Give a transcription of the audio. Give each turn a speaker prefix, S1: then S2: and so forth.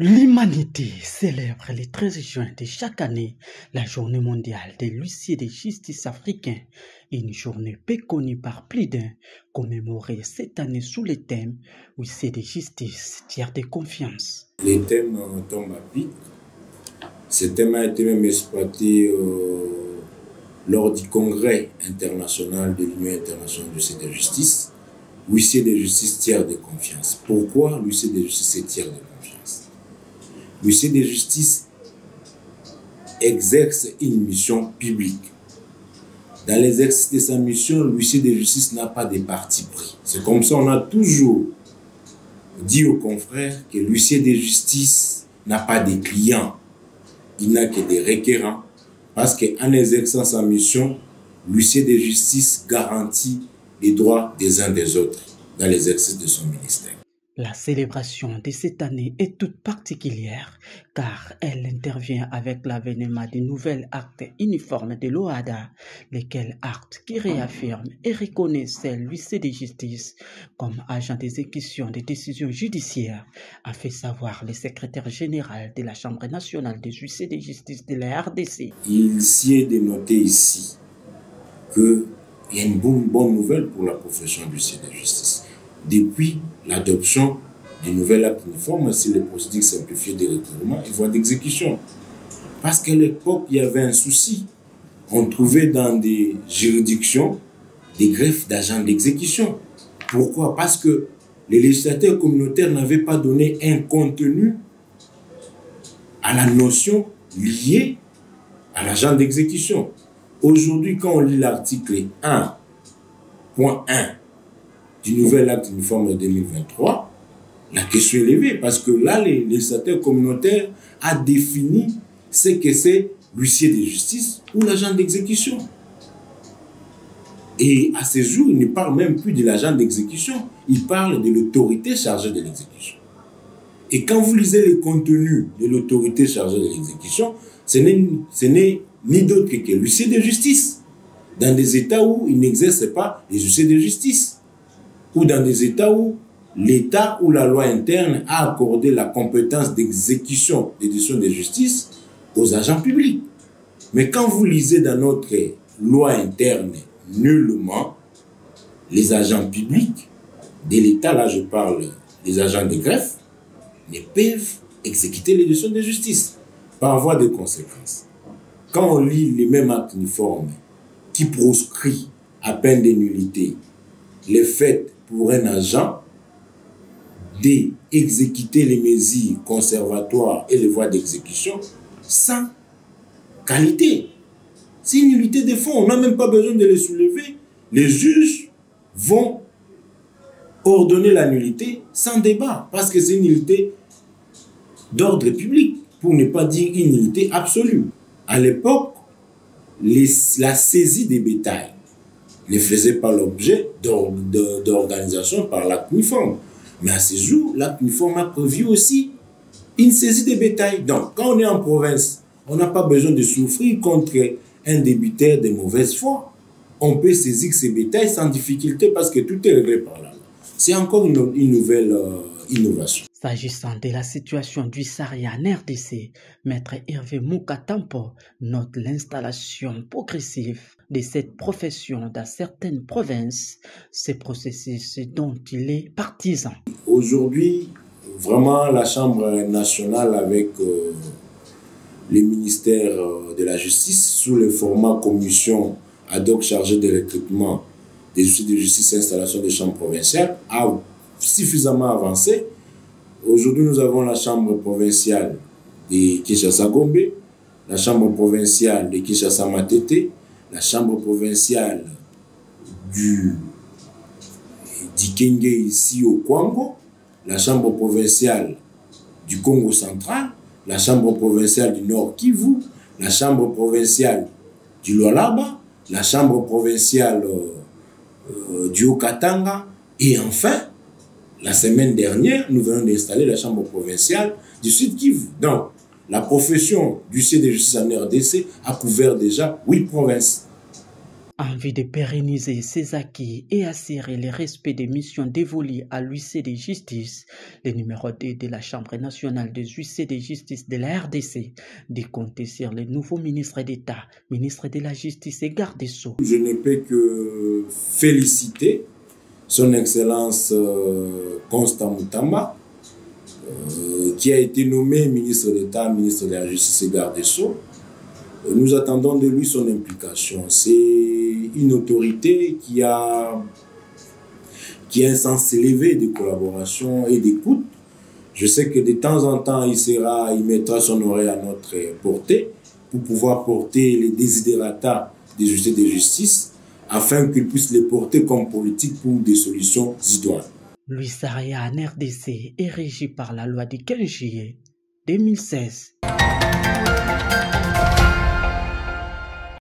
S1: L'humanité célèbre le 13 juin de chaque année la journée mondiale des huissiers de justice africains, une journée peu connue par plus d'un, commémorée cette année sous le thème huissier de justice, tiers de confiance.
S2: Les thèmes tombent à pic. Ce thème a été même exploité lors du congrès international de l'Union internationale d'huissiers de justice. L'huissier de justice tiers de confiance. Pourquoi l'huissier de justice est tiers de confiance? L'huissier de justice exerce une mission publique. Dans l'exercice de sa mission, l'huissier de justice n'a pas de parti pris. C'est comme ça, on a toujours dit aux confrères que l'huissier de justice n'a pas de clients. Il n'a que des requérants. Parce qu'en exerçant sa mission, l'huissier de justice garantit les droits des uns des autres dans l'exercice de son ministère.
S1: La célébration de cette année est toute particulière car elle intervient avec l'avènement du nouvel acte uniforme de l'OHADA, lequel acte qui réaffirme et reconnaît l'huissier de justice comme agent d'exécution des décisions judiciaires, a fait savoir le secrétaire général de la Chambre nationale des huissiers de justice de la RDC.
S2: Il s'y est dénoté ici qu'il y a une bonne nouvelle pour la profession d'huissier de justice. Depuis l'adoption du nouvel acte uniforme sur les procédures simplifiées de recouvrement et voies d'exécution. Parce qu'à l'époque, il y avait un souci. On trouvait dans des juridictions des greffes d'agents d'exécution. Pourquoi? Parce que les législateurs communautaires n'avaient pas donné un contenu à la notion liée à l'agent d'exécution. Aujourd'hui, quand on lit l'article 1.1 du nouvel acte uniforme de 2023, la question est levée parce que là, les législateurs communautaires a défini ce que c'est l'huissier de justice ou l'agent d'exécution. Et à ce jour, il ne parle même plus de l'agent d'exécution, il parle de l'autorité chargée de l'exécution. Et quand vous lisez le contenu de l'autorité chargée de l'exécution, ce n'est ni d'autre que l'huissier de justice, dans des États où il n'exerce pas les huissiers de justice, ou dans des États où l'État ou la loi interne a accordé la compétence d'exécution des décisions de justice aux agents publics. Mais quand vous lisez dans notre loi interne, nullement les agents publics de l'État, là je parle des agents de greffe, ne peuvent exécuter les décisions de justice par voie de conséquence. Quand on lit les mêmes actes uniformes qui proscrit à peine de nullité les faits pour un agent d'exécuter les mesures conservatoires et les voies d'exécution sans qualité. C'est une nullité de fond, on n'a même pas besoin de les soulever. Les juges vont ordonner la nullité sans débat, parce que c'est une nullité d'ordre public, pour ne pas dire une nullité absolue. À l'époque, la saisie des bétails ne faisait pas l'objet d'organisation par l'acte uniforme. Mais à ce jour, l'acte uniforme a prévu aussi une saisie des bétails. Donc, quand on est en province, on n'a pas besoin de souffrir contre un débiteur de mauvaise foi. On peut saisir ces bétails sans difficulté parce que tout est réglé par là. C'est encore une nouvelle innovation.
S1: S'agissant de la situation du Sahara en RDC, Maître Hervé Moukatampo note l'installation progressive de cette profession dans certaines provinces, ce processus dont il est partisan.
S2: Aujourd'hui, vraiment la Chambre nationale avec les ministères de la justice, sous le format commission ad hoc chargée de recrutement des huissiers de justice et installation des chambres provinciales, a suffisamment avancé. Aujourd'hui, nous avons la chambre provinciale de Kinshasa-Gombe, la chambre provinciale de Kinshasa-Matete, la chambre provinciale du Kenge ici au Congo, la chambre provinciale du Congo central, la chambre provinciale du Nord Kivu, la chambre provinciale du Lualaba, la chambre provinciale du Haut-Katanga et enfin, la semaine dernière, nous venons d'installer la chambre provinciale du Sud Kivu. Donc, la profession d'huissier de justice en RDC a couvert déjà 8 provinces.
S1: Envie de pérenniser ses acquis et assurer le respect des missions dévolues à l'huissier de justice, le numéro 2 de la Chambre nationale des huissiers de justice de la RDC de compter sur le nouveau ministre d'État, ministre de la Justice et garde des Sceaux.
S2: Je ne peux que féliciter son Excellence Constant Moutamba, qui a été nommé ministre d'État, ministre de la Justice et garde des Sceaux. Nous attendons de lui son implication. C'est une autorité qui a un sens élevé de collaboration et d'écoute. Je sais que de temps en temps, il mettra son oreille à notre portée pour pouvoir porter les desiderata des huissiers de justice afin qu'ils puissent les porter comme politique pour des solutions idoines.
S1: L'huissariat en RDC est régi par la loi du 15 juillet 2016.